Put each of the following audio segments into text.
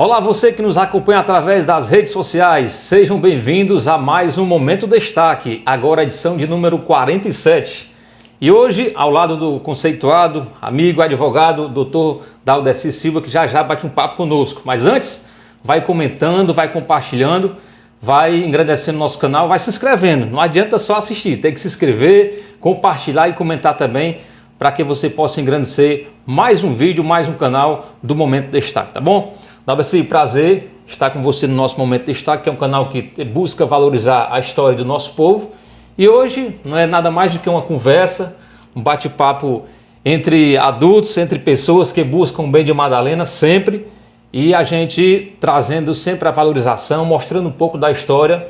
Olá, você que nos acompanha através das redes sociais, sejam bem-vindos a mais um Momento Destaque, agora a edição de número 47. E hoje, ao lado do conceituado, amigo, advogado, Dr. Daldeci Silva, que já bate um papo conosco. Mas antes, vai comentando, vai compartilhando, vai engrandecendo o nosso canal, vai se inscrevendo. Não adianta só assistir, tem que se inscrever, compartilhar e comentar também, para que você possa engrandecer mais um vídeo, mais um canal do Momento Destaque, tá bom? Daldeci, prazer estar com você no nosso Momento Destaque, que é um canal que busca valorizar a história do nosso povo. E hoje não é nada mais do que uma conversa, um bate-papo entre adultos, entre pessoas que buscam o bem de Madalena sempre, e a gente trazendo sempre a valorização, mostrando um pouco da história,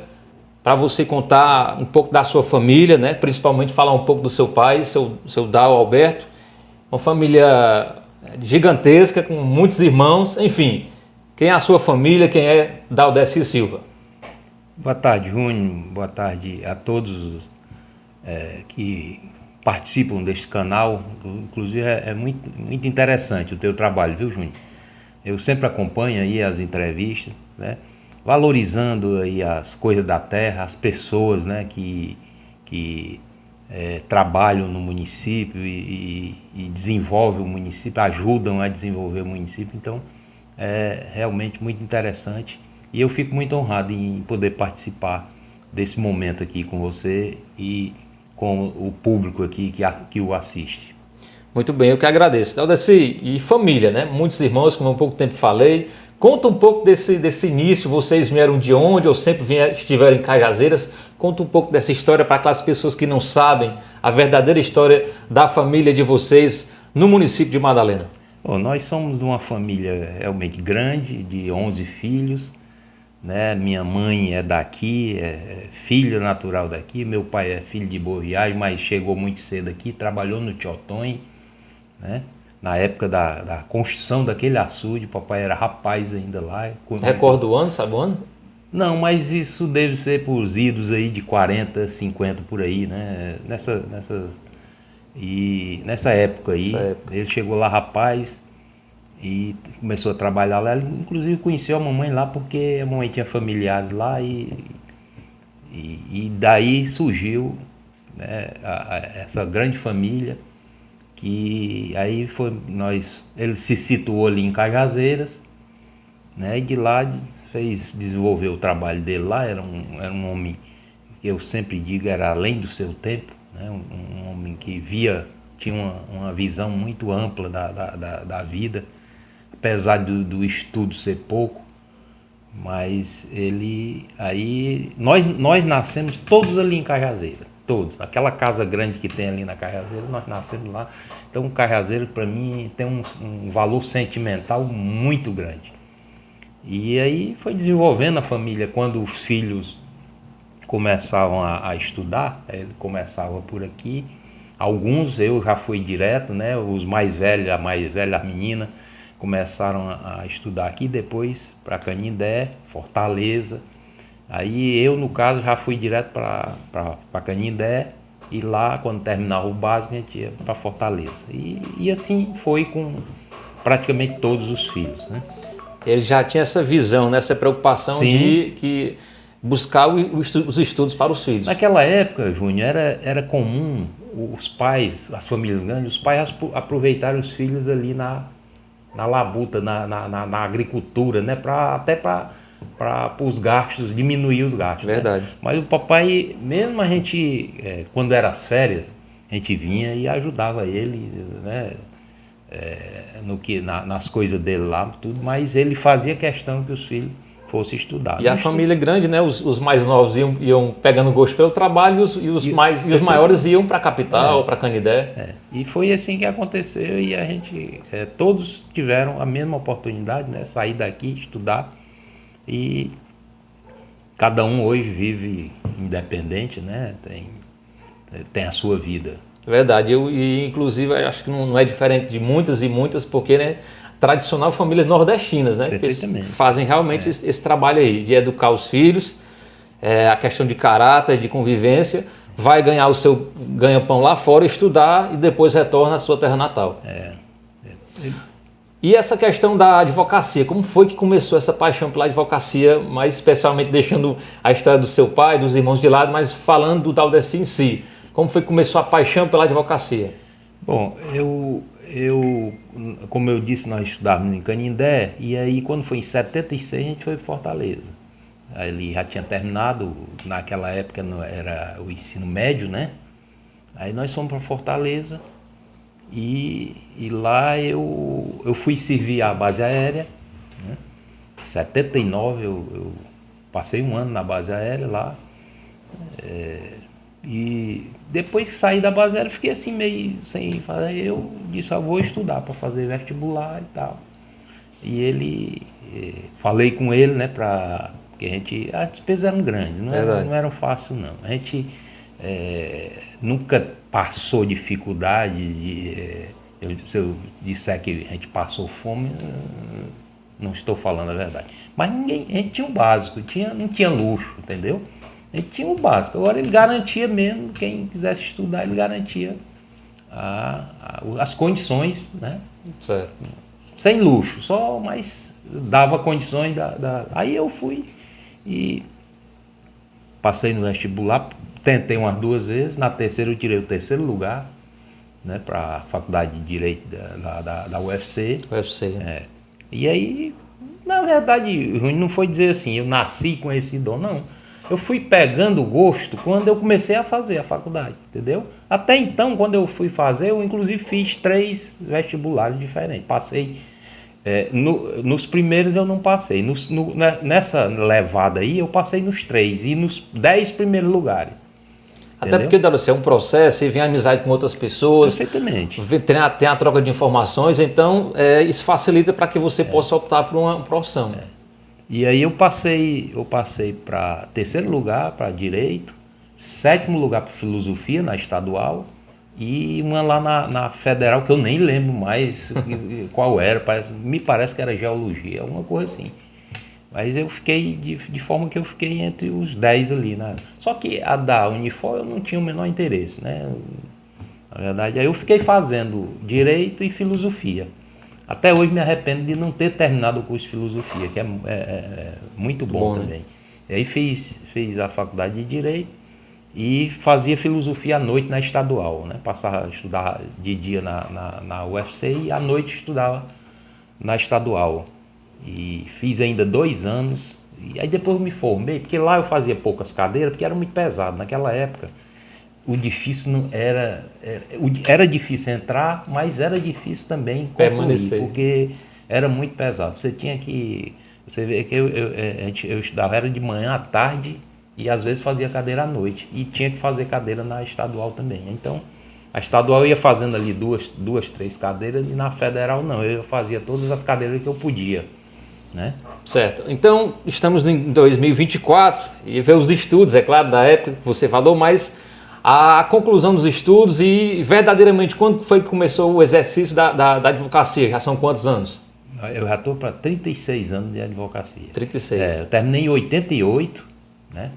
para você contar um pouco da sua família, né? Principalmente falar um pouco do seu pai, seu Dal Alberto, uma família gigantesca, com muitos irmãos, enfim. Quem é a sua família, quem é Daldeci Silva? Boa tarde, Júnior. Boa tarde a todos que participam deste canal. Inclusive é muito interessante o teu trabalho, viu, Júnior? Eu sempre acompanho aí as entrevistas, né? Valorizando aí as coisas da terra, as pessoas, né, que trabalham no município e desenvolvem o município, ajudam a desenvolver o município. Então, é realmente muito interessante e eu fico muito honrado em poder participar desse momento aqui com você e com o público aqui que o assiste. Muito bem, eu que agradeço. Daldeci, e família, né? Muitos irmãos, como há pouco tempo falei. Conta um pouco desse início, vocês vieram de onde ou sempre estiveram em Cajazeiras? Conta um pouco dessa história para aquelas pessoas que não sabem a verdadeira história da família de vocês no município de Madalena. Bom, nós somos uma família realmente grande, de 11 filhos, né? Minha mãe é daqui, é filha natural daqui, meu pai é filho de Boa Viagem, mas chegou muito cedo aqui, trabalhou no Tiotonho, né? Na época da construção daquele açude, papai era rapaz ainda lá. Recorda o ano, sabe o ano? Não, mas isso deve ser por idos aí de 40, 50 por aí, né? Nessa época aí, ele chegou lá rapaz e começou a trabalhar lá. Ele, inclusive, conheceu a mamãe lá porque a mamãe tinha familiares lá e daí surgiu, né, essa grande família. Que aí ele se situou ali em Cajazeiras, né? E de lá desenvolveu o trabalho dele lá. Era um homem que eu sempre digo era além do seu tempo, né? Um homem que tinha uma visão muito ampla da vida, apesar do estudo ser pouco, mas nós nascemos todos ali em Cajazeiras. Todos. Aquela casa grande que tem ali na Carrazeira, nós nascemos lá. Então o Carrazeiro para mim tem um valor sentimental muito grande. E aí foi desenvolvendo a família. Quando os filhos começavam a estudar, ele começava por aqui. Alguns eu já fui direto, né? Os mais velhos, a mais velha, a menina, começaram a estudar aqui, depois para Canindé, Fortaleza. Aí eu, no caso, já fui direto para Canindé e lá, quando terminava o básico, a gente ia para Fortaleza. E assim foi com praticamente todos os filhos, né? Ele já tinha essa visão, né? Essa preocupação Sim. de buscar os estudos para os filhos. Naquela época, Júnior, era comum os pais, as famílias grandes, os pais aproveitarem os filhos ali na labuta, na agricultura, né? Até para os gastos, diminuir os gastos. Verdade. Né? Mas o papai, mesmo a gente, quando era as férias, a gente vinha e ajudava ele, né? Nas coisas dele lá, tudo, mas ele fazia questão que os filhos fossem estudar. E a família grande, né? Os mais novos iam pegando gosto pelo trabalho e os maiores iam para a capital, para Canindé. E foi assim que aconteceu e a gente, todos tiveram a mesma oportunidade, né? Sair daqui, estudar. E cada um hoje vive independente, né? Tem a sua vida. Verdade. Inclusive, acho que não é diferente de muitas e muitas, porque, né, tradicional famílias nordestinas, né? Perfeitamente. Que fazem realmente esse trabalho aí, de educar os filhos, a questão de caráter, de convivência, vai ganhar o seu ganha-pão lá fora, estudar e depois retorna à sua terra natal. E essa questão da advocacia, como foi que começou essa paixão pela advocacia, mais especialmente deixando a história do seu pai, dos irmãos de lado, mas falando do Daldeci em si? Como foi que começou a paixão pela advocacia? Bom, como eu disse, nós estudávamos em Canindé, e aí quando foi em 76 a gente foi para Fortaleza. Aí ele já tinha terminado, naquela época era o ensino médio, né? Aí nós fomos para Fortaleza e lá eu fui servir a base aérea, né? Em 79 eu passei um ano na base aérea lá. E depois que saí da base aérea, fiquei assim meio sem fazer. Eu disse, vou estudar para fazer vestibular e tal. E falei com ele, né, porque as despesas eram grandes, não eram fácil não. A gente nunca passou dificuldade, se eu disser que a gente passou fome, não estou falando a verdade. Mas a gente tinha o básico, não tinha luxo, entendeu? A gente tinha o básico. Agora ele garantia mesmo, quem quisesse estudar, ele garantia as condições, né? Certo. Sem luxo, mas dava condições Aí eu fui e passei no vestibular, tentei umas 2 vezes, na terceira eu tirei o 3º lugar, né, para a Faculdade de Direito da UFC. E aí, na verdade, ruim não foi dizer assim, eu nasci com esse dom, não. Eu fui pegando gosto quando eu comecei a fazer a faculdade, entendeu? Até então, quando eu fui fazer, eu inclusive fiz 3 vestibulares diferentes. Passei, nos primeiros eu não passei. Nessa levada aí, eu passei nos 3 e nos 10 primeiros lugares. Até porque, Daldeci, é um processo, você vem amizade com outras pessoas. Perfeitamente. Tem a troca de informações, então isso facilita para que você possa optar por uma profissão. E aí eu passei para 3º lugar para Direito, 7º lugar para Filosofia na estadual e uma lá na Federal que eu nem lembro mais qual era, me parece que era Geologia, alguma coisa assim. Mas eu fiquei de forma que eu fiquei entre os 10 ali, né? Só que a da Unifor eu não tinha o menor interesse, né? Na verdade, aí eu fiquei fazendo Direito e Filosofia. Até hoje me arrependo de não ter terminado o curso de Filosofia, que é muito bom também. Né? E aí fiz a faculdade de Direito e fazia Filosofia à noite na estadual, né? Passava a estudar de dia na UFC e à noite estudava na estadual. E fiz ainda 2 anos, e aí depois eu me formei, porque lá eu fazia poucas cadeiras, porque era muito pesado. Naquela época, o difícil não era difícil entrar, mas era difícil também concluir, porque era muito pesado. Você vê que eu estudava, era de manhã à tarde, e às vezes fazia cadeira à noite, e tinha que fazer cadeira na estadual também. Então, a estadual eu ia fazendo ali 2, 3 cadeiras, e na federal não, eu fazia todas as cadeiras que eu podia. Né? Certo. Então, estamos em 2024 e ver os estudos, é claro, da época que você falou, mas a conclusão dos estudos e verdadeiramente quando foi que começou o exercício da advocacia? Já são quantos anos? Eu já estou para 36 anos de advocacia. 36. Eu terminei em 88, né?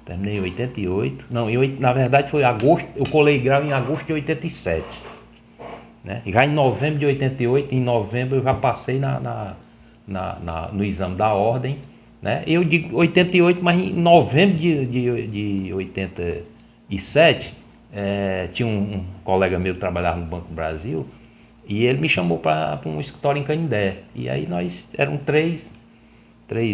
Terminei em 88. Não, na verdade foi agosto, eu colei grau em agosto de 87. Né? E já em novembro de 88, em novembro eu já passei no exame da ordem, né? Eu digo 88, mas em novembro de 87, tinha um colega meu que trabalhava no Banco do Brasil e ele me chamou para um escritório em Canindé. E aí nós eram três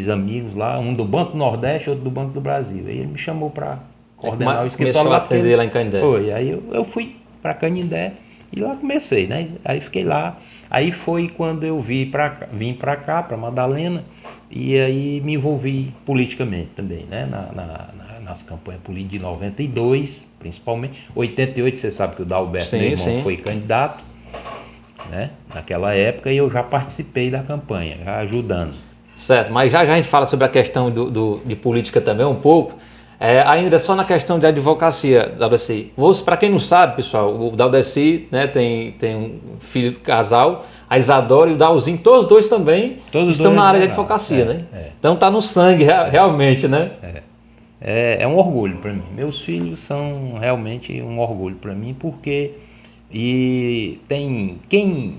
amigos lá, um do Banco do Nordeste, outro do Banco do Brasil. Aí ele me chamou para coordenar o escritório. Começou a atender lá em Canindé. Foi, aí eu fui para Canindé e lá comecei, né? Aí fiquei lá. Aí foi quando eu vim para cá, para Madalena, e aí me envolvi politicamente também, né? Nas campanhas políticas de 92, principalmente. 88, você sabe que o Dalberto, meu irmão, foi candidato, né? Naquela época, e eu já participei da campanha, já ajudando. Certo, mas já a gente fala sobre a questão de política também um pouco. Ainda só na questão de advocacia, Daldeci. Para quem não sabe, pessoal, o Daldeci, né, tem um filho casal, a Isadora e o Dalzinho, todos os dois também estão na área de advocacia, né? Então tá no sangue realmente, né? É um orgulho para mim. Meus filhos são realmente um orgulho para mim, porque tem quem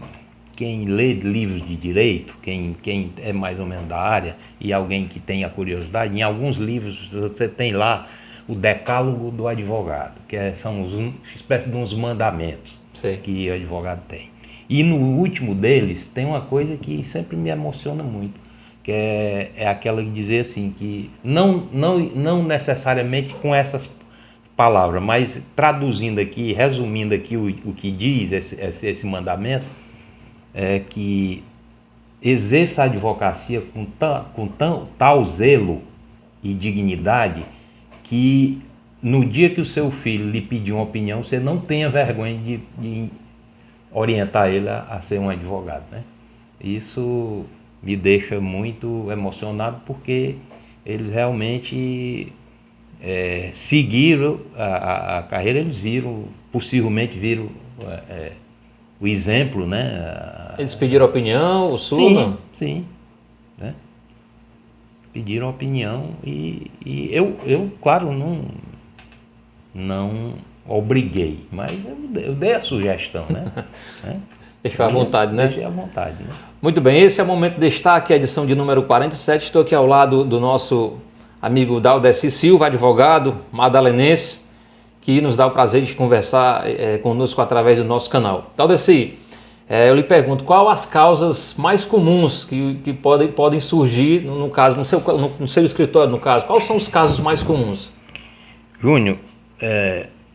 quem lê livros de direito, quem é mais ou menos da área e alguém que tem a curiosidade, em alguns livros você tem lá o decálogo do advogado, são uma espécie de uns mandamentos que o advogado tem. E no último deles tem uma coisa que sempre me emociona muito, que é aquela de dizer assim, que não necessariamente com essas palavras, mas traduzindo aqui, resumindo aqui o que diz esse mandamento, é que exerça a advocacia com tal zelo e dignidade que no dia que o seu filho lhe pedir uma opinião, você não tenha vergonha de orientar ele a ser um advogado, né? Isso me deixa muito emocionado porque eles realmente seguiram a carreira, eles possivelmente viram o exemplo, né? Eles pediram opinião, o Sula? Sim, né? Pediram opinião e eu claro, não obriguei, mas eu dei a sugestão, né? Deixou à vontade, né? Deixei à vontade, né? Muito bem, esse é o Momento Destaque, a edição de número 47. Estou aqui ao lado do nosso amigo Daldeci Silva, advogado madalenense, que nos dá o prazer de conversar conosco através do nosso canal. Daldeci, eu lhe pergunto, qual as causas mais comuns que podem surgir, no caso, no seu escritório, no caso, quais são os casos mais comuns? Júnior,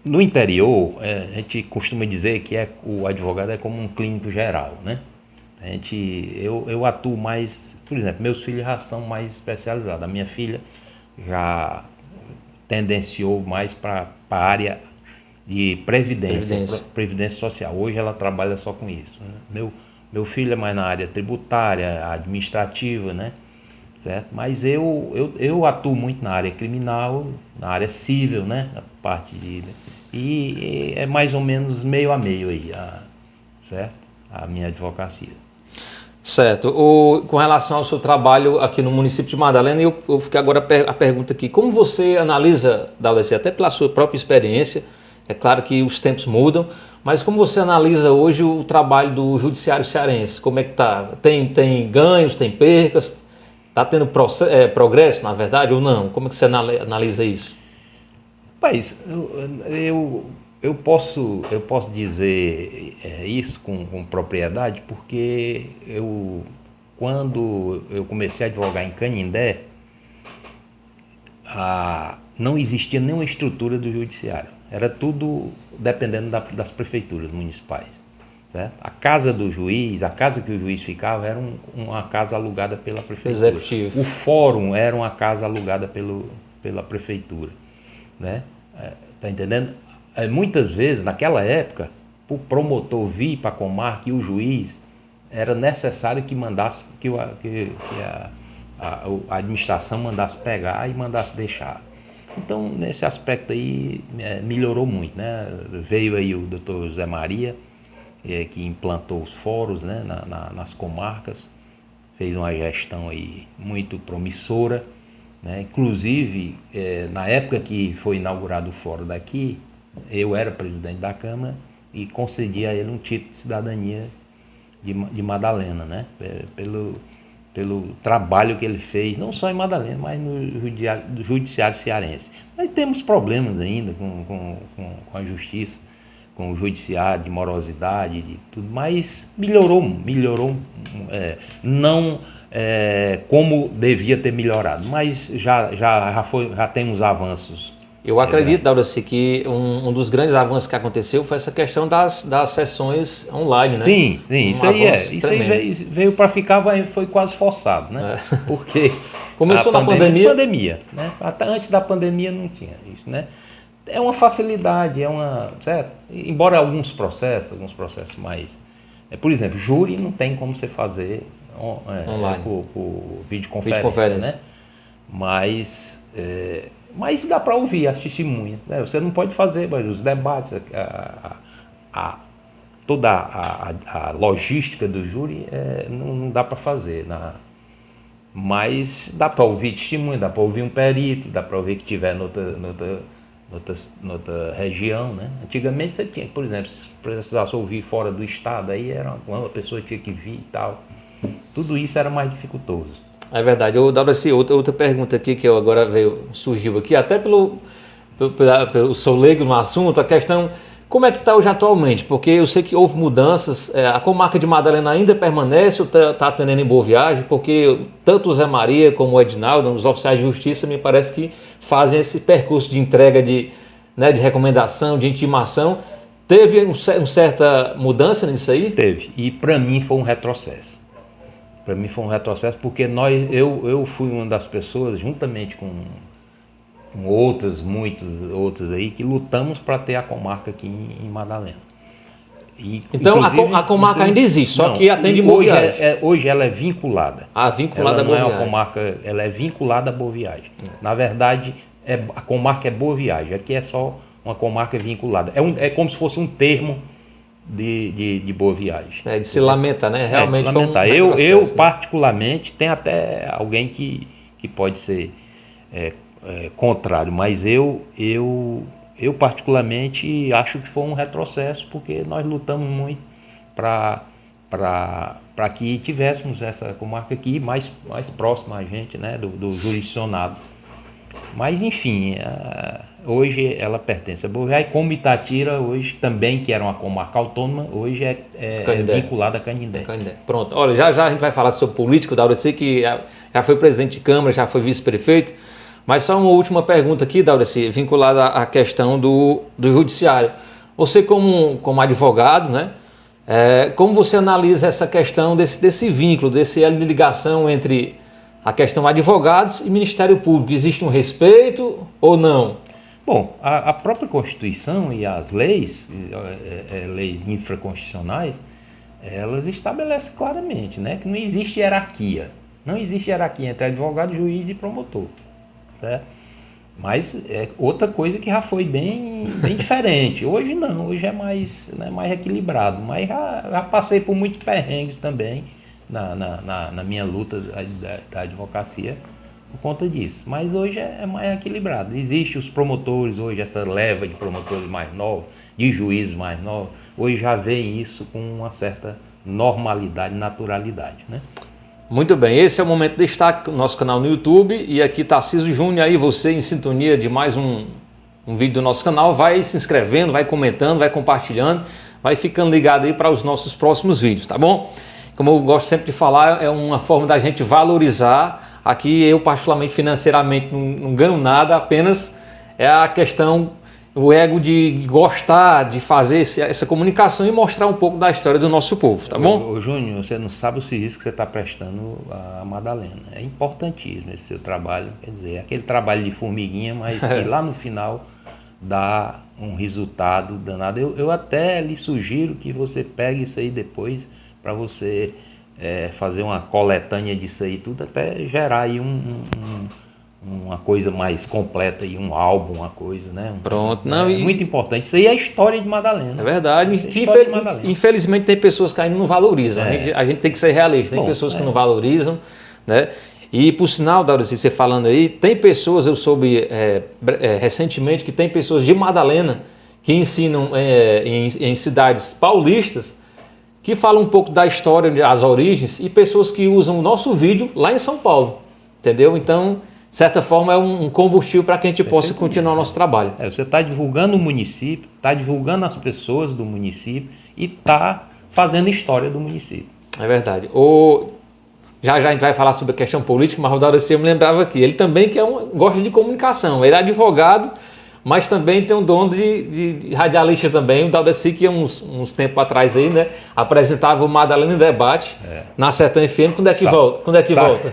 no interior, a gente costuma dizer que o advogado é como um clínico geral, né? Eu atuo mais, por exemplo, meus filhos já são mais especializados. A minha filha já tendenciou mais para a área de previdência social. Hoje ela trabalha só com isso, né? Meu filho é mais na área tributária, administrativa, né? Certo? Mas eu atuo muito na área criminal, na área civil, né? A parte e é mais ou menos meio a meio aí, certo? A minha advocacia. Certo. Com relação ao seu trabalho aqui no município de Madalena, eu fiquei agora a pergunta aqui. Como você analisa, Daldeci, até pela sua própria experiência, é claro que os tempos mudam, mas como você analisa hoje o trabalho do judiciário cearense? Como é que está? Tem ganhos, tem percas? Está tendo progresso, na verdade, ou não? Como é que você analisa isso? Rapaz, eu posso dizer isso com propriedade porque quando eu comecei a advogar em Canindé, não existia nenhuma estrutura do judiciário. Era tudo dependendo das prefeituras municipais. Certo? A casa do juiz, a casa que o juiz ficava era uma casa alugada pela prefeitura. Executivo. O fórum era uma casa alugada pela prefeitura. Né? Tá entendendo? Muitas vezes, naquela época, o promotor vir para a comarca e o juiz, era necessário que mandasse, que a administração mandasse pegar e mandasse deixar. Então, nesse aspecto aí, melhorou muito, né? Veio aí o doutor José Maria, que implantou os fóruns, né, nas comarcas, fez uma gestão aí muito promissora, né? Inclusive, na época que foi inaugurado o fórum daqui, eu era presidente da Câmara e concedi a ele um título de cidadania de Madalena, né? Pelo trabalho que ele fez, não só em Madalena, mas no judiciário cearense. Nós temos problemas ainda com a justiça, com o judiciário, de morosidade, de tudo, mas melhorou, não como devia ter melhorado, mas já tem uns avanços. Eu acredito, Daldeci, que um dos grandes avanços que aconteceu foi essa questão das sessões online, né? Sim, isso aí veio para ficar, foi quase forçado, né? Porque começou na pandemia, né? Até antes da pandemia não tinha isso, né? É uma facilidade, certo? Embora alguns processos mais, por exemplo, júri não tem como você fazer online por videoconferência, né? Mas dá para ouvir as testemunhas, né? Você não pode fazer, mas os debates, toda a logística do júri não dá para fazer, mas dá para ouvir testemunha, dá para ouvir um perito, dá para ouvir que estiver no noutra região, né? Antigamente você tinha, por exemplo, se precisasse ouvir fora do estado, aí era uma pessoa tinha que vir e tal. Tudo isso era mais dificultoso. É verdade. Eu dava assim, outra pergunta aqui que eu agora surgiu aqui, até pelo sou leigo no assunto, a questão, como é que está hoje atualmente? Porque eu sei que houve mudanças, a comarca de Madalena ainda permanece ou está atendendo em Boa Viagem? Porque tanto o Zé Maria como o Edinaldo, os oficiais de justiça, me parece que fazem esse percurso de entrega de recomendação, de intimação. Teve uma certa mudança nisso aí? Teve, e para mim foi um retrocesso. Para mim foi um retrocesso porque eu fui uma das pessoas, juntamente com muitos outros aí, que lutamos para ter a comarca aqui em Madalena. Então a comarca ainda existe, só que atende Boa Viagem. Hoje ela é vinculada. Vinculada a Boa Viagem. Não é uma comarca, ela é vinculada a Boa Viagem. Na verdade, a comarca é Boa Viagem, aqui é só uma comarca vinculada. É como se fosse um termo de Boa Viagem. De se lamentar, né? Realmente foi um retrocesso, eu particularmente, tem até alguém que pode ser contrário, mas eu particularmente acho que foi um retrocesso, porque nós lutamos muito para que tivéssemos essa comarca aqui mais próxima a gente, né, do jurisdicionado. Mas enfim, hoje ela pertence a Boa Viagem, como Itatira hoje também, que era uma comarca autônoma, hoje é vinculada a Canindé. Pronto, olha, já a gente vai falar sobre político, Daurici, que já foi presidente de Câmara, já foi vice-prefeito, mas só uma última pergunta aqui, Daurici, vinculada à questão do judiciário. Você como advogado, né, como você analisa essa questão desse vínculo, desse elo de ligação entre a questão advogados e Ministério Público? Existe um respeito ou não? Bom, a própria Constituição e as leis infraconstitucionais, elas estabelecem claramente, né, que não existe hierarquia. Não existe hierarquia entre advogado, juiz e promotor. Certo? Mas é outra coisa que já foi bem diferente. Hoje não, hoje é mais equilibrado. Mas já passei por muitos perrengues também na minha luta da advocacia por conta disso. Mas hoje é mais equilibrado. Existem os promotores hoje, essa leva de promotores mais novos, de juízes mais novos. Hoje já veem isso com uma certa normalidade, naturalidade, né? Muito bem, esse é o Momento de Destaque, no nosso canal no YouTube, e aqui Tarcísio Júnior, aí você em sintonia de mais um vídeo do nosso canal, vai se inscrevendo, vai comentando, vai compartilhando, vai ficando ligado aí para os nossos próximos vídeos, tá bom? Como eu gosto sempre de falar, é uma forma da gente valorizar. Aqui eu particularmente financeiramente não ganho nada, apenas é a questão, o ego de gostar de fazer essa comunicação e mostrar um pouco da história do nosso povo, tá bom? Ô Júnior, você não sabe o serviço que você está prestando a Madalena. É importantíssimo esse seu trabalho, quer dizer, é aquele trabalho de formiguinha, mas que lá no final dá um resultado danado. Eu até lhe sugiro que você pegue isso aí depois para você fazer uma coletânea disso aí tudo, até gerar aí uma coisa mais completa, e um álbum, uma coisa, né? Pronto. Muito importante. Isso aí é a história de Madalena. É verdade. Infelizmente tem pessoas que ainda não valorizam. A gente tem que ser realista. Tem pessoas que não valorizam, né? E por sinal, Daurici, você falando aí, tem pessoas, eu soube recentemente que tem pessoas de Madalena que ensinam em cidades paulistas, que falam um pouco da história, as origens, e pessoas que usam o nosso vídeo lá em São Paulo, entendeu? Então, de certa forma, é um combustível para que a gente possa continuar o nosso trabalho. Você está divulgando o município, está divulgando as pessoas do município e está fazendo história do município. É verdade. Já a gente vai falar sobre a questão política, mas o Daurici, eu me lembrava aqui, ele também gosta de comunicação, ele é advogado, mas também tem um dom de radialista também. O Daurici, que uns tempos atrás aí, né, apresentava o Madalena em Debate na Sertão FM. Quando é que volta? Quando é que volta?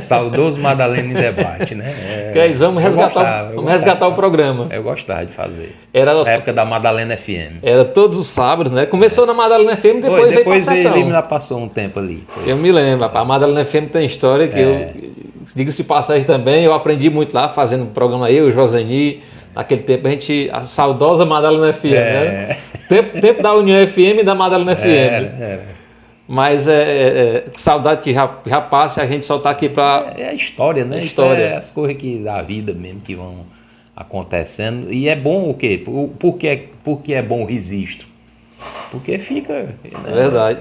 Saudoso Madalena em Debate, né? Que é isso, vamos resgatar o programa. Eu gostava de fazer. Era na época da Madalena FM. Era todos os sábados, né? Começou na Madalena FM, depois veio para Sertão. Ele ainda passou um tempo ali. Eu me lembro, rapaz. A Madalena FM tem história que diga-se de passagem também, eu aprendi muito lá, fazendo o programa o Joseni. Naquele tempo a saudosa Madalena FM, né? Tempo da União FM e da Madalena FM. Mas saudade que já passa, a gente só está aqui para... É a história, né? História. Isso é as coisas da vida mesmo que vão acontecendo. E é bom o quê? Por que é bom o registro? Porque fica... Né? É verdade.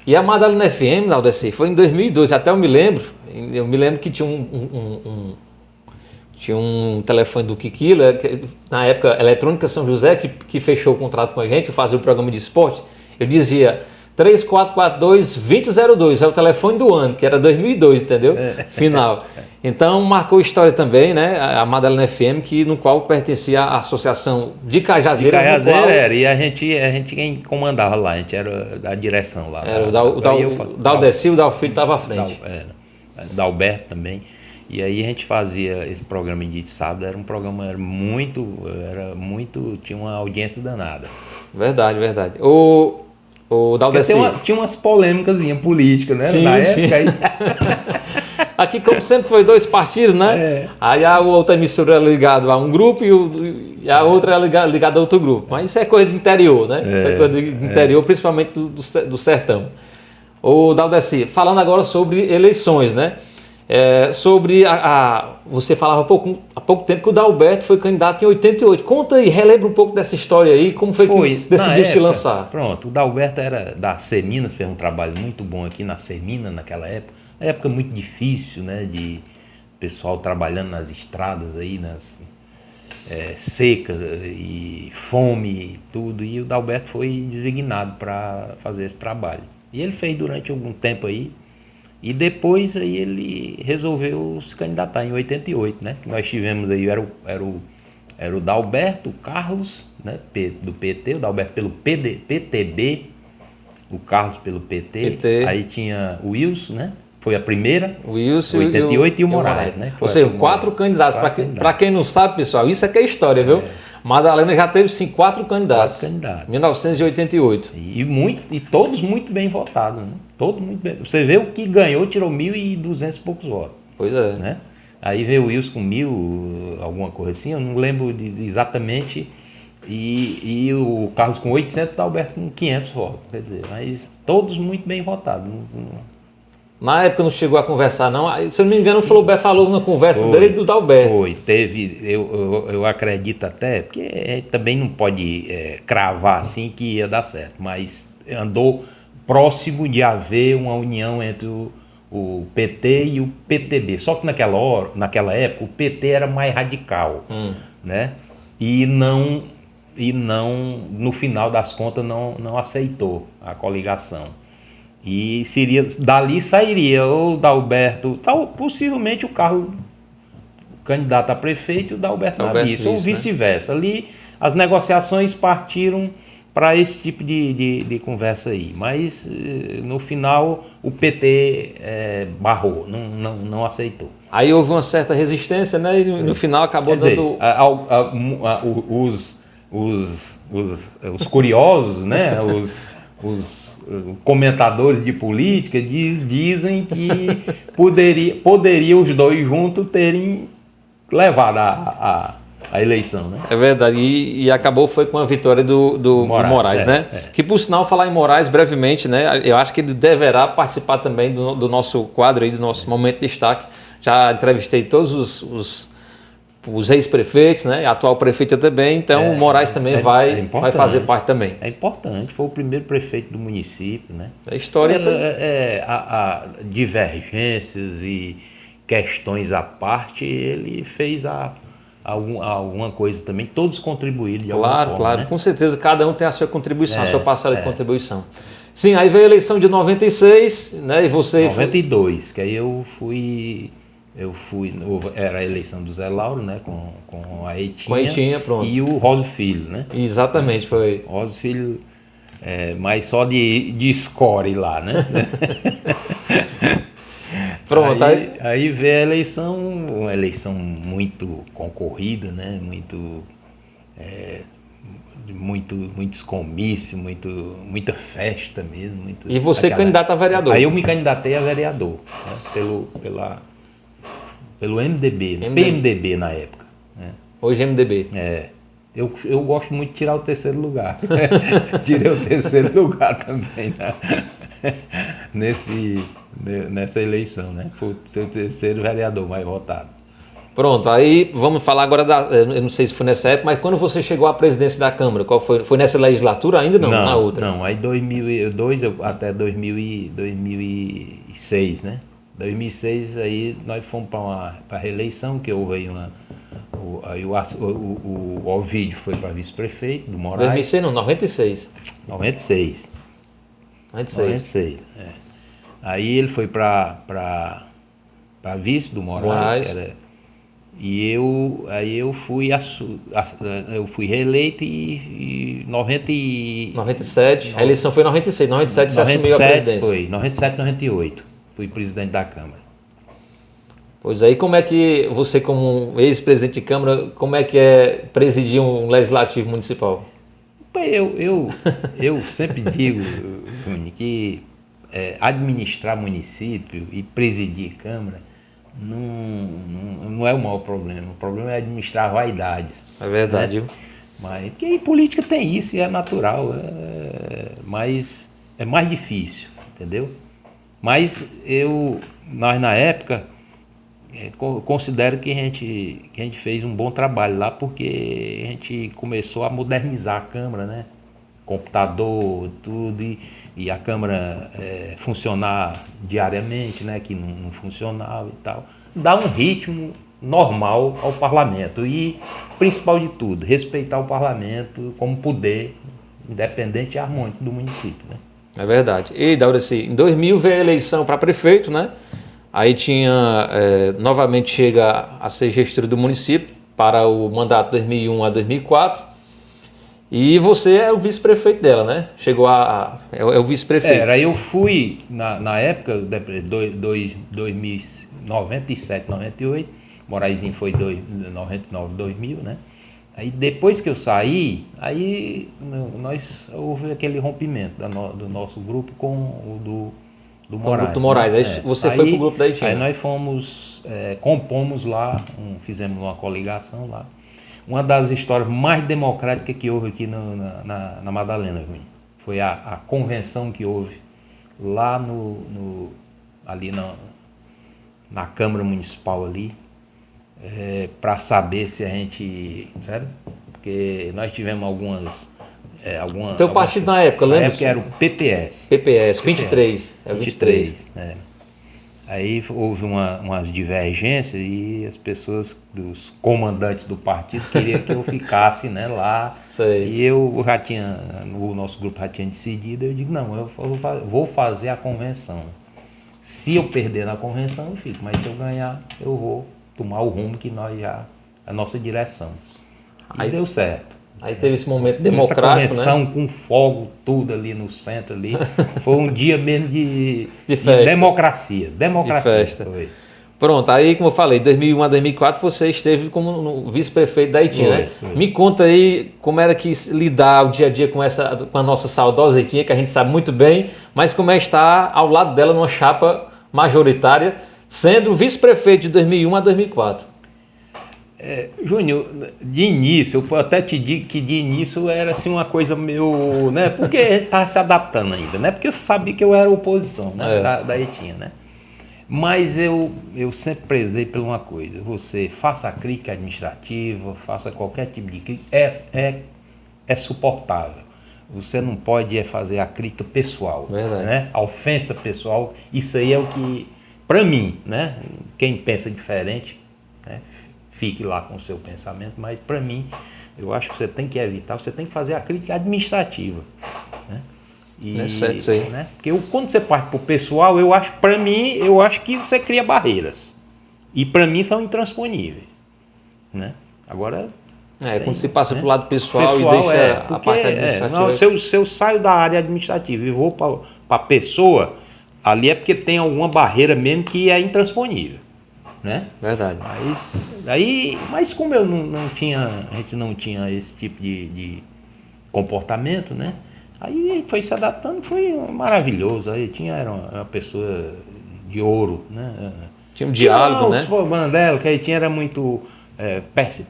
E a Madalena FM, Aldeci, foi em 2002, até eu me lembro que tinha um telefone do Kikilo, na época Eletrônica São José, que fechou o contrato com a gente, fazia o programa de esporte. Eu dizia 3442-2002, é o telefone do ano, que era 2002, entendeu? Final. Então marcou história também, né? A Madalena FM, no qual pertencia à Associação de Cajazeiras. De Cajazeira era, e a gente quem comandava lá, a gente era da direção lá. Era o Daldeci, o Dalfilho estava à frente. Dalberto também. E aí a gente fazia esse programa de sábado, era um programa tinha uma audiência danada. Verdade, verdade. O Daldeci. Tinha umas polêmicas políticas, né? Na época. Aí... Aqui, como sempre, foi dois partidos, né? Aí a outra emissora era ligada a um grupo e a outra era ligada a outro grupo. Mas isso é coisa do interior, né? Isso é coisa do interior, principalmente do sertão. O Daldeci, falando agora sobre eleições, né? Você falava há pouco tempo que o Dalberto foi candidato em 88. Conta aí, relembra um pouco dessa história aí, como foi que decidiu se lançar. Pronto, o Dalberto era da Sermina, fez um trabalho muito bom aqui na Sermina naquela época. Uma época muito difícil, né, de pessoal trabalhando nas estradas aí, nas secas e fome e tudo. E o Dalberto foi designado para fazer esse trabalho. E ele fez durante algum tempo aí. E depois aí ele resolveu se candidatar em 88, né? Nós tivemos aí, era o Dalberto, o Carlos, né? Do PT, o Dalberto pelo PTB, o Carlos pelo PT. Aí tinha o Wilson, né? Foi a primeira, o Wilson 88 e o Moraes, né? Ou seja, 4 candidatos. Para quem não sabe, pessoal, isso aqui é história, viu? Madalena já teve, sim, 4 candidatos. 4 candidatos. 1988. E todos muito bem votados, né? Todos muito bem. Você vê o que ganhou, tirou 1.200 e poucos votos. Pois é. Né? Aí veio o Wilson com 1.000, alguma coisa assim, eu não lembro exatamente. E o Carlos com 800 e o Alberto com 500 votos. Quer dizer, mas todos muito bem votados. Na época não chegou a conversar, não. Se eu não me engano, o Flaubert falou na conversa dele do Dalberto. Teve, eu acredito até, porque a gente também não pode cravar assim que ia dar certo, mas andou próximo de haver uma união entre o PT e o PTB. Só que naquela época o PT era mais radical, né? E não, no final das contas, não aceitou a coligação. E dali sairia o Dalberto, possivelmente o Carlos candidato a prefeito e o Dalberto na vice, ou vice-versa. Né? Ali as negociações partiram para esse tipo de conversa aí. Mas no final o PT barrou, não aceitou. Aí houve uma certa resistência, né? E no final acabou dando... Os curiosos, né? os comentadores de política dizem que poderia os dois juntos terem levado a eleição, né? É verdade, e acabou foi com a vitória do Moraes, né? Que por sinal, falar em Moraes brevemente, né? Eu acho que ele deverá participar também do nosso quadro aí, do nosso momento de destaque. Já entrevistei todos os ex-prefeitos, né? A atual prefeita também, então o Moraes também vai fazer parte também. É importante, foi o primeiro prefeito do município, né? A história... há divergências e questões à parte, ele fez alguma coisa também, todos contribuíram de alguma forma. Claro, né? Com certeza, cada um tem a sua contribuição, a sua parcela de contribuição. Sim, aí veio a eleição de 96, né? E você... 92, que aí eu fui, era a eleição do Zé Lauro, né? Com a Eitinha. Com a Eitinha, pronto. E o Rosa Filho, né? Exatamente, foi. Rosa Filho, mas só de score lá, né? Pronto. Aí veio a eleição, uma eleição muito concorrida, né? Muitos comícios, muita festa mesmo. E você candidato a vereador? Aí eu me candidatei a vereador, né? Pelo MDB, né? PMDB na época. Né? Hoje MDB. Eu gosto muito de tirar o terceiro lugar. Tirei o terceiro lugar também, né? Nessa eleição, né? Foi o terceiro vereador mais votado. Pronto, aí vamos falar agora eu não sei se foi nessa época, mas quando você chegou à presidência da Câmara, qual foi? Foi nessa legislatura ainda não? Na outra? Não, aí 2002 até 2006, né? 2006 aí nós fomos para reeleição, que houve aí aí o Ovidio foi para vice-prefeito do Moraes. 2006 não, 96. 96. 96. 96, é. Aí ele foi para vice do Moraes. E eu fui reeleito e 97, a eleição foi em 96, 97 você assumiu a presidência. Foi, 97, 98, fui presidente da Câmara. Pois aí, como é que você, como ex-presidente de Câmara, como é que presidir um legislativo municipal? Eu sempre digo, Júnior, que administrar município e presidir Câmara não é o maior problema. O problema é administrar vaidades. É verdade. Né? Mas, porque em política tem isso e é natural. Mas é mais difícil, entendeu? Mas nós na época, considero que a gente fez um bom trabalho lá, porque a gente começou a modernizar a Câmara, né? Computador, tudo, e a Câmara funcionar diariamente, né, que não funcionava e tal. Dá um ritmo normal ao parlamento e, principal de tudo, respeitar o parlamento como poder independente e harmônico do município, né? É verdade. E, Daurici, em 2000 veio a eleição para prefeito, né? Aí novamente chega a ser gestor do município para o mandato 2001 a 2004. E você é o vice-prefeito dela, né? Chegou é o vice-prefeito. Eu fui, na época, 97, 98, Moraizinho foi 99, 2000, né? Aí depois que eu saí, houve aquele rompimento do nosso grupo com o do Moraes. O grupo do Moraes, né? Aí você foi pro grupo da Itinha. Aí nós compomos lá, fizemos uma coligação lá. Uma das histórias mais democráticas que houve aqui na Madalena, foi a convenção que houve lá ali na Câmara Municipal ali, para saber se a gente, sabe? Porque nós tivemos algumas... Teu partido na época, lembra? Na época era o PPS. PPS, 23. É 23. Aí houve umas divergências e as pessoas, dos comandantes do partido, queriam que eu ficasse, né, lá. Sei. E o nosso grupo já tinha decidido, eu digo, não, eu vou fazer a convenção. Se eu perder na convenção, eu fico, mas se eu ganhar, eu vou tomar o rumo que a nossa direção. E deu certo. Aí teve esse momento democrático, essa convenção, né? Com fogo, tudo ali no centro ali. Foi um dia mesmo de festa. Democracia. De festa. Foi. Pronto, aí como eu falei, 2001 a 2004 você esteve como vice-prefeito da Itinha, né? Foi. Me conta aí como era que lidar o dia a dia com a nossa saudosa Itinha, que a gente sabe muito bem, mas como é estar ao lado dela numa chapa majoritária, sendo vice-prefeito de 2001 a 2004. Júnior, de início, eu até te digo que de início era assim uma coisa meio, né? Porque estava se adaptando ainda, né? Porque eu sabia que eu era oposição, né? Da Itinha, né? Mas eu sempre prezei por uma coisa: você faça a crítica administrativa, faça qualquer tipo de crítica, é suportável. Você não pode fazer a crítica pessoal, né? A ofensa pessoal, isso aí é o que, para mim, né? Quem pensa diferente, né? Fique lá com o seu pensamento, mas para mim, eu acho que você tem que evitar, você tem que fazer a crítica administrativa, né? É certo isso aí. Né? Porque quando você parte para o pessoal, para mim, eu acho que você cria barreiras. E para mim são intransponíveis, né? Agora... quando se passa para o lado pessoal e deixa a parte administrativa... Se eu saio da área administrativa e vou para a pessoa, ali é porque tem alguma barreira mesmo que é intransponível, né? Verdade. Mas como a gente não tinha esse tipo de comportamento, né? Aí foi se adaptando, foi maravilhoso. Aí era uma pessoa de ouro, né? Tinha um diálogo, né? O Mandela, que aí era muito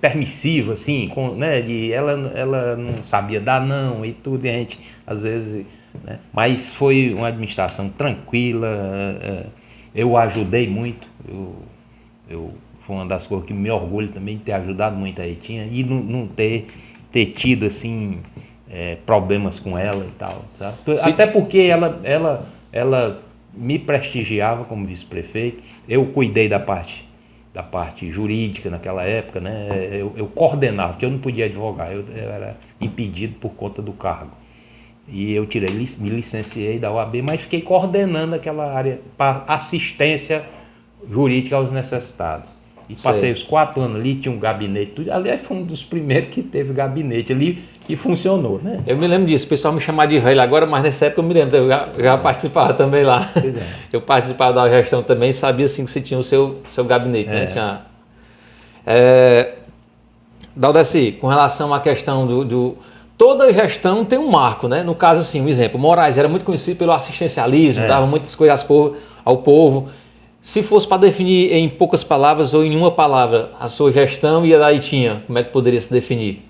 permissivo, assim, né? Ela não sabia dar não e tudo, e a gente, às vezes... Né? Mas foi uma administração tranquila, eu ajudei muito, eu foi uma das coisas que me orgulho também de ter ajudado muito a Etinha e não ter tido assim problemas com ela e tal, sabe? Até porque ela me prestigiava como vice-prefeito, eu cuidei da parte jurídica naquela época, né? Eu coordenava, porque eu não podia advogar, eu era impedido por conta do cargo. E eu me licenciei da OAB, mas fiquei coordenando aquela área para assistência jurídica aos necessitados. E passei os 4 anos ali, tinha um gabinete, tudo. Aliás, foi um dos primeiros que teve gabinete ali que funcionou, né? Eu me lembro disso, o pessoal me chamava de velho agora, mas nessa época eu me lembro, eu já participava também lá. Eu participava da gestão também e sabia assim que você tinha o seu gabinete, né? Daldeci, com relação à questão toda gestão tem um marco, né? No caso, assim, um exemplo, Moraes era muito conhecido pelo assistencialismo, dava muitas coisas ao povo. Se fosse para definir em poucas palavras ou em uma palavra a sua gestão e a da Itinha, como é que poderia se definir?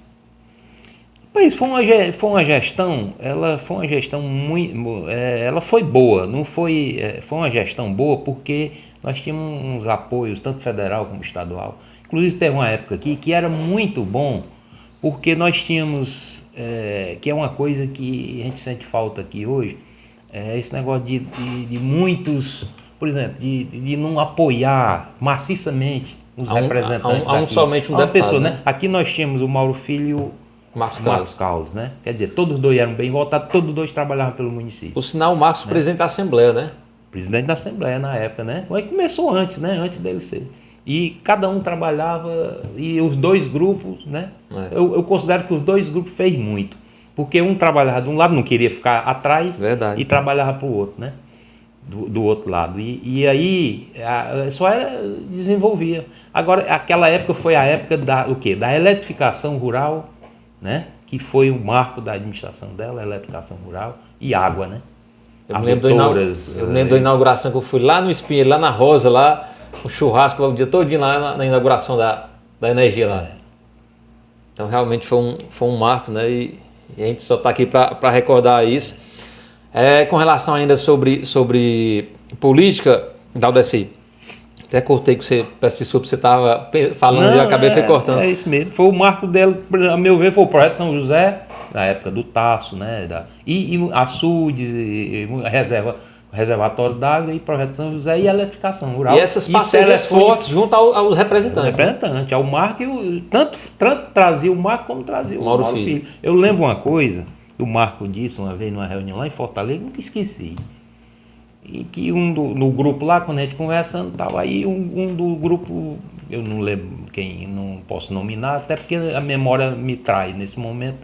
Pois foi uma gestão, ela foi uma gestão muito, ela foi boa, não foi, foi uma gestão boa porque nós tínhamos uns apoios, tanto federal como estadual. Inclusive teve uma época aqui que era muito bom, porque nós tínhamos, que é uma coisa que a gente sente falta aqui hoje, esse negócio de muitos, por exemplo, de não apoiar maciçamente os representantes daqui. Somente um deputado, pessoa, né? Aqui nós tínhamos o Mauro Filho e o Marcos Carlos, né? Quer dizer, todos dois eram bem votados, todos dois trabalhavam pelo município. Por sinal, o Marcos, presidente da Assembleia, né? Presidente da Assembleia na época, né? Mas começou antes, né? Antes dele ser. E cada um trabalhava, e os dois grupos, né? Eu considero que os dois grupos fez muito. Porque um trabalhava de um lado, não queria ficar atrás, e trabalhava para o outro, né? Do outro lado. E aí, só era desenvolvia. Agora, aquela época foi a época da eletrificação rural, né? Que foi o marco da administração dela, eletrificação rural e água, né? Eu me lembro da inauguração que eu fui lá no Espinheiro, lá na Rosa, lá, um churrasco o dia todinho lá na inauguração da energia lá. Então realmente foi um marco, né? E a gente só está aqui para recordar isso. Com relação ainda sobre política, Daldeci, até cortei que você, peço desculpa, você estava falando e eu acabei cortando. É isso mesmo, foi o marco dela, a meu ver, foi o projeto São José, na época do Tasso, né? E açudes, reservatório d'água e projeto São José e a eletrificação rural. E essas parcerias fortes junto aos representantes. Ao Marco, tanto trazia o Marco como trazia o Mauro Filho. Eu lembro uma coisa, o Marco disse uma vez numa reunião lá em Fortaleza, nunca esqueci. E que no grupo lá, quando a gente conversando, estava aí um do grupo, eu não lembro quem, não posso nominar, até porque a memória me trai nesse momento,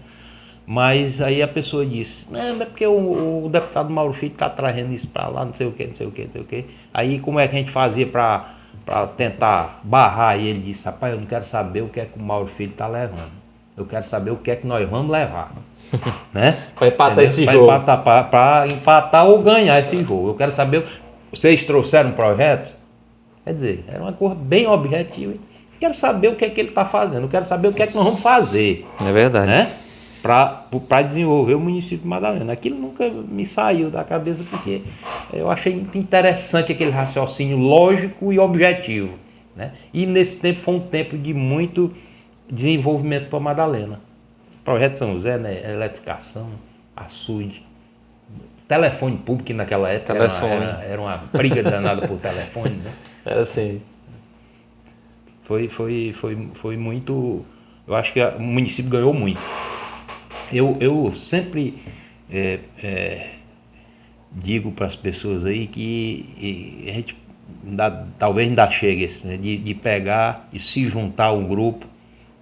mas aí a pessoa disse, não, é porque o deputado Mauro Filho está trazendo isso para lá, não sei o que. Aí como é que a gente fazia para tentar barrar? E ele disse, rapaz, eu não quero saber o que é que o Mauro Filho está levando, eu quero saber o que é que nós vamos levar. Né? Para empatar esse jogo. Para empatar ou ganhar esse jogo. Eu quero saber, vocês trouxeram um projeto? Quer dizer, era uma coisa bem objetiva. Quero saber o que é que ele está fazendo. Eu quero saber o que é que nós vamos fazer. É verdade. Né? Para desenvolver o município de Madalena. Aquilo nunca me saiu da cabeça porque eu achei muito interessante aquele raciocínio lógico e objetivo. Né? E nesse tempo foi um tempo de muito desenvolvimento para Madalena. Projeto São José, né? Eletrificação, açude, telefone público, que naquela época era uma briga danada por telefone, né? Era assim. Foi muito. Eu acho que o município ganhou muito. Eu sempre digo para as pessoas aí que a gente talvez ainda chegue né, de pegar e se juntar ao grupo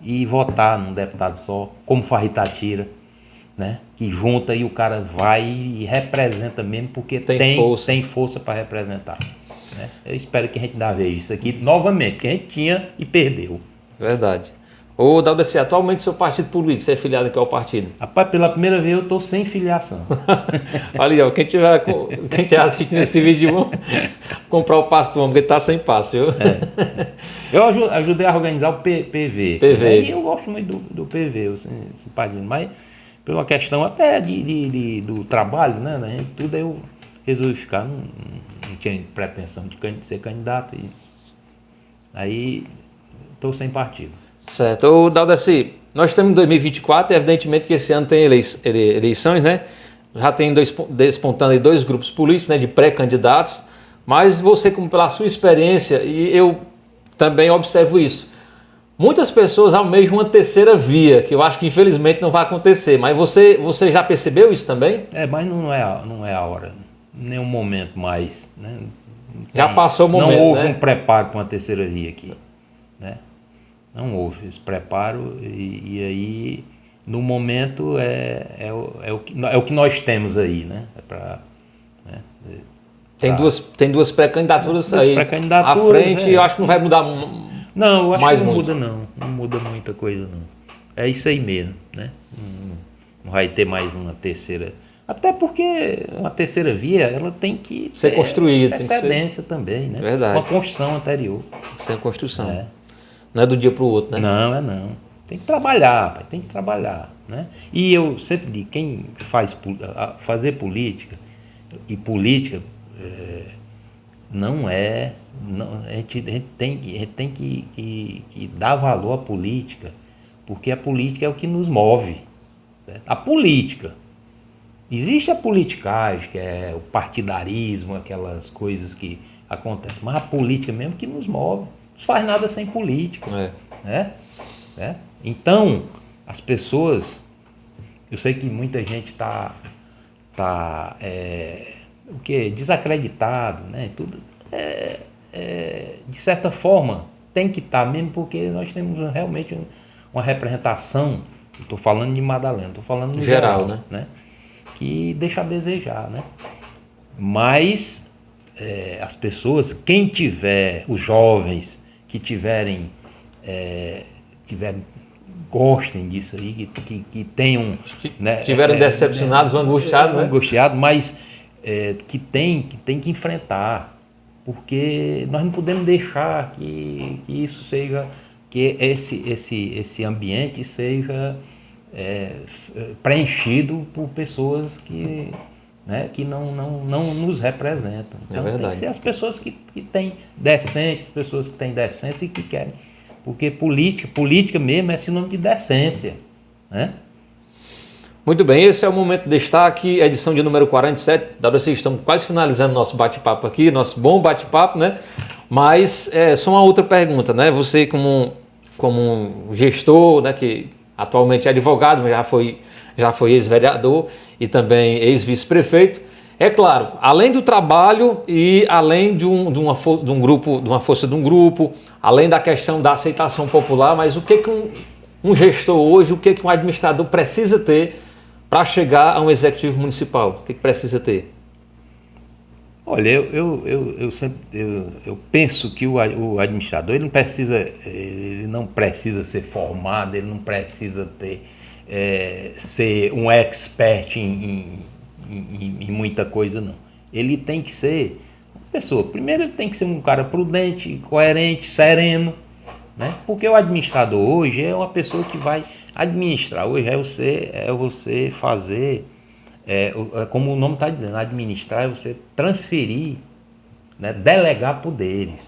e votar num deputado só, como faz Itatira, né? Que junta e o cara vai e representa mesmo, porque tem força para representar. Né? Eu espero que a gente ainda veja isso aqui novamente, que a gente tinha e perdeu. Verdade. Ô, Daldeci, atualmente seu partido político, você é filiado aqui ao partido? Rapaz, pela primeira vez eu estou sem filiação. Olha aí, ó, quem tiver assistindo esse vídeo, vamos comprar o passo do homem, porque ele está sem passo, viu? Eu ajudei a organizar o PV. E eu gosto muito do PV, eu simpatizante, mas por uma questão até do trabalho, né? Tudo eu resolvi ficar, não tinha pretensão de ser candidato. Aí estou sem partido. Certo. Ô, Daldeci, nós estamos em 2024 e evidentemente que esse ano tem eleições, né? Já tem despontando aí 2 grupos políticos, né, de pré-candidatos, mas você, como pela sua experiência, e eu também observo isso, muitas pessoas almejam uma terceira via, que eu acho que infelizmente não vai acontecer, mas você já percebeu isso também? Mas não é a hora, nenhum momento mais, né? Já passou o momento, não houve né? um preparo para uma terceira via aqui, né? Não houve esse preparo e aí, no momento, é o que nós temos aí, né? Né? Tem duas pré-candidaturas aí à frente e eu acho que não vai mudar não, eu acho mais que não muito. muda não muda muita coisa não. É isso aí mesmo, né? Não vai ter mais uma terceira. Até porque uma terceira via, ela tem que ser construída, tem que antecedência também, né? Verdade. Uma construção anterior. Sem construção. É. Não é do dia para o outro, né? Não. Tem que trabalhar, pai, tem que trabalhar, né? E eu sempre digo, quem fazer política, e política não é... Não, a gente tem que dar valor à política, porque a política é o que nos move. Certo? A política. Existe a politicagem, que é o partidarismo, aquelas coisas que acontecem, mas a política mesmo que nos move. Não faz nada sem política. Né? Então, as pessoas, eu sei que muita gente está desacreditado, né? Tudo, de certa forma, tem que estar mesmo, porque nós temos realmente uma representação, estou falando de Madalena, estou falando no geral, né? Que deixa a desejar, né? Mas as pessoas, quem tiver, os jovens que gostem disso aí, que tenham... né, tiveram decepcionados, angustiados, né? Angustiados, mas que tem que enfrentar, porque nós não podemos deixar que isso seja, que esse ambiente seja preenchido por pessoas que não nos representam. Então tem que ser as pessoas que têm decência, as pessoas que têm decência e que querem. Porque política mesmo é sinônimo de decência, né? Muito bem, esse é o Momento Destaque, edição de número 47. Daldeci, estamos quase finalizando nosso bate-papo aqui, nosso bom bate-papo, né? Mas só uma outra pergunta, né? Você como um gestor, né, que atualmente é advogado, mas já foi ex-vereador e também ex-vice-prefeito. É claro, além do trabalho e além de uma força de um grupo, além da questão da aceitação popular, mas o que um gestor hoje, o que um administrador precisa ter para chegar a um executivo municipal? O que precisa ter? Olha, eu penso que o administrador ele não precisa ser formado, ele não precisa ser um expert em muita coisa, não. Ele tem que ser uma pessoa. Primeiro, ele tem que ser um cara prudente, coerente, sereno, né? Porque o administrador hoje é uma pessoa que vai administrar. Hoje é você fazer, como o nome está dizendo, administrar é você transferir, né? Delegar poderes,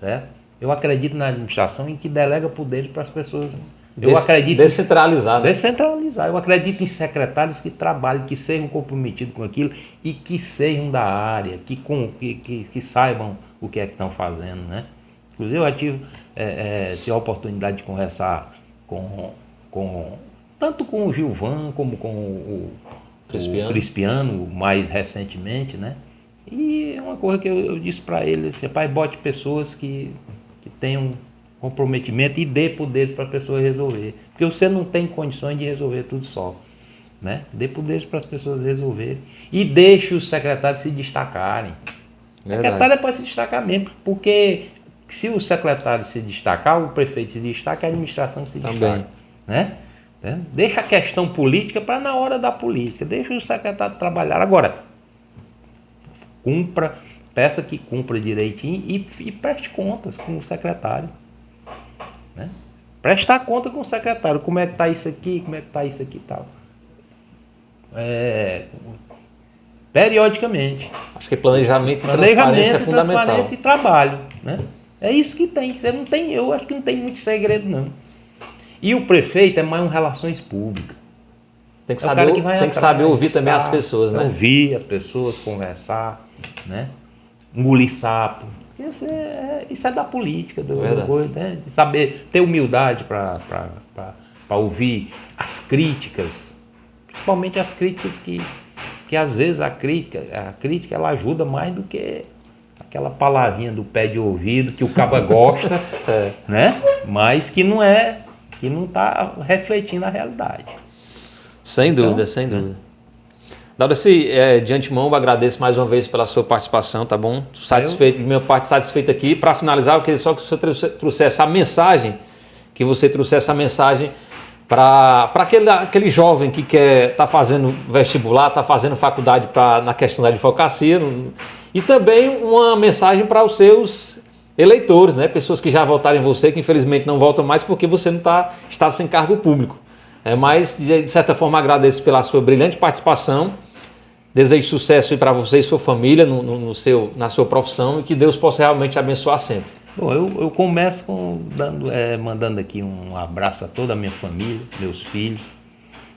certo? Eu acredito na administração em que delega poderes para as pessoas. Descentralizar. Né? Descentralizar. Eu acredito em secretários que trabalhem, que sejam comprometidos com aquilo e que sejam da área, que saibam o que é que estão fazendo, né? Inclusive, eu tive a oportunidade de conversar tanto com o Gilvan como com o Crispiano mais recentemente, né? E é uma coisa que eu disse para ele, assim, pai, bote pessoas que tenham comprometimento e dê poderes para a pessoa resolver. Porque você não tem condições de resolver tudo só, né? Dê poderes para as pessoas resolverem e deixe os secretários se destacarem. O secretário pode se destacar mesmo, porque se o secretário se destacar, o prefeito se destaca, a administração se destaca, né? Deixa a questão política para na hora da política, deixa o secretário trabalhar. Agora, peça que cumpra direitinho e preste contas com o secretário. Né? Prestar conta com o secretário, como é que está isso aqui, como é que está isso aqui e tal. Periodicamente. Acho que planejamento e transparência é fundamental. Transparência e trabalho, né? É isso que tem. Você não tem, eu acho que não tem muito segredo, não. E o prefeito é mais um relações públicas. Tem que saber, tem que saber ouvir também as pessoas, né? Ouvir as pessoas, conversar, né? Engolir sapo. Isso é da política, coisa, né? Saber ter humildade para ouvir as críticas, principalmente as críticas que às vezes a crítica ela ajuda mais do que aquela palavrinha do pé de ouvido que o caba gosta, né? Mas que não está refletindo a realidade. Sem dúvida, sem dúvida. Dauraci, de antemão, eu agradeço mais uma vez pela sua participação, tá bom? Satisfeito, de minha parte, satisfeito aqui. Para finalizar, eu queria só que você trouxesse a mensagem, para aquele jovem que quer estar fazendo vestibular, está fazendo faculdade na questão da advocacia, e também uma mensagem para os seus eleitores, né? Pessoas que já votaram em você, que infelizmente não votam mais porque você não está sem cargo público. Mas, de certa forma, agradeço pela sua brilhante participação. Desejo sucesso para você e sua família na sua profissão e que Deus possa realmente abençoar sempre. Bom, eu começo mandando aqui um abraço a toda a minha família, meus filhos,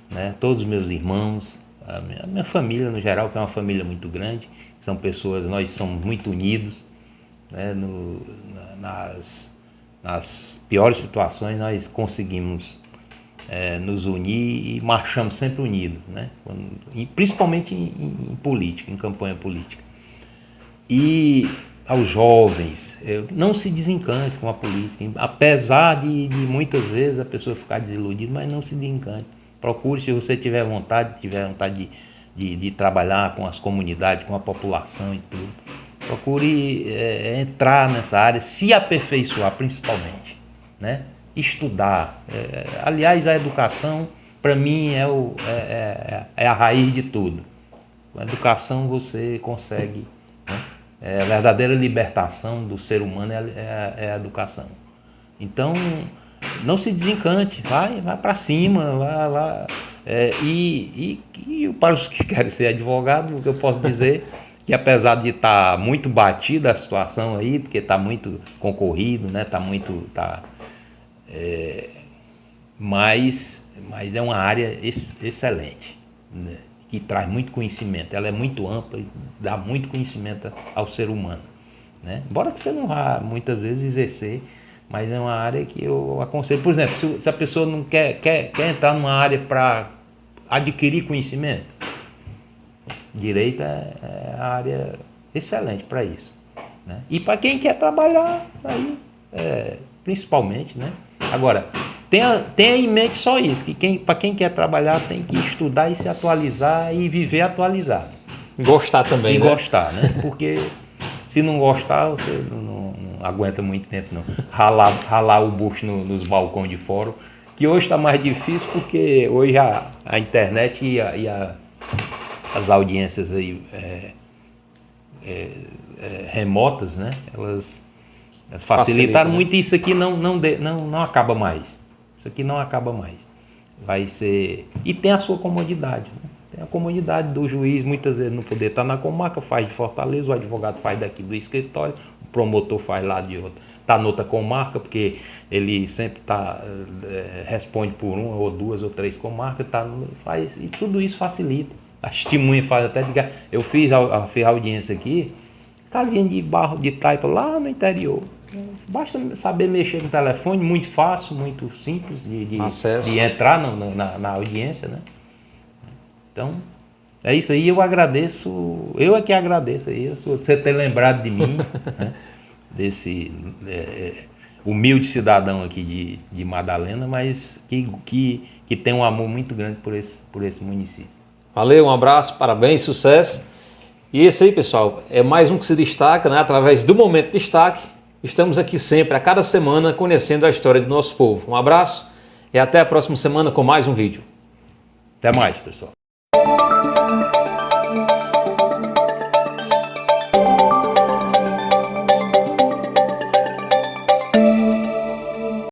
né, todos os meus irmãos, a minha família no geral, que é uma família muito grande. São pessoas, nós somos muito unidos, né, nas piores situações nós conseguimos nos unir e marchamos sempre unidos, né? Principalmente em política, em campanha política. E aos jovens, não se desencante com a política, apesar de muitas vezes a pessoa ficar desiludida, mas não se desencante. Procure, se você tiver vontade de trabalhar com as comunidades, com a população e tudo, procure entrar nessa área, se aperfeiçoar principalmente, né? Estudar. Aliás, a educação, para mim, é a raiz de tudo. Com a educação você consegue, né? A verdadeira libertação do ser humano é a educação. Então, não se desencante, vai para cima, vai. E para os que querem ser advogado, o que eu posso dizer que apesar de estar muito batida a situação aí, porque está muito concorrido, né? Mas é uma área excelente, né? Que traz muito conhecimento, ela é muito ampla e dá muito conhecimento ao ser humano, né? Embora que você não vá muitas vezes exercer, mas é uma área que eu aconselho. Por exemplo, se a pessoa não quer entrar numa área para adquirir conhecimento, direito é a área excelente para isso, né? E para quem quer trabalhar, aí, principalmente, né? Agora, tenha em mente só isso, que para quem quer trabalhar tem que estudar e se atualizar e viver atualizado. Gostar também, e né? Gostar, né? Porque se não gostar, você não aguenta muito tempo, não. Ralar o bucho nos balcões de fórum, que hoje está mais difícil porque hoje a internet e as audiências aí, remotas, né? Elas facilitaram muito, e isso aqui não acaba mais. Isso aqui não acaba mais. Vai ser... E tem a sua comodidade, né? Tem a comodidade do juiz, muitas vezes não poder estar na comarca, faz de Fortaleza, o advogado faz daqui do escritório, o promotor faz lá de outra, está noutra comarca, porque ele sempre responde por uma ou duas ou três comarcas, faz, e tudo isso facilita. A testemunha faz até de... Eu fiz a audiência aqui, casinha de barro, de taipa lá no interior. Basta saber mexer no telefone, muito fácil, muito simples de entrar na audiência, né? Então, é isso aí, eu agradeço, eu é que agradeço aí, você ter lembrado de mim, né? Desse humilde cidadão aqui de Madalena, mas que tem um amor muito grande por esse município. Valeu, um abraço, parabéns, sucesso. E esse aí, pessoal, é mais um que se destaca, né? Através do Momento Destaque. Estamos aqui sempre, a cada semana, conhecendo a história do nosso povo. Um abraço e até a próxima semana com mais um vídeo. Até mais, pessoal.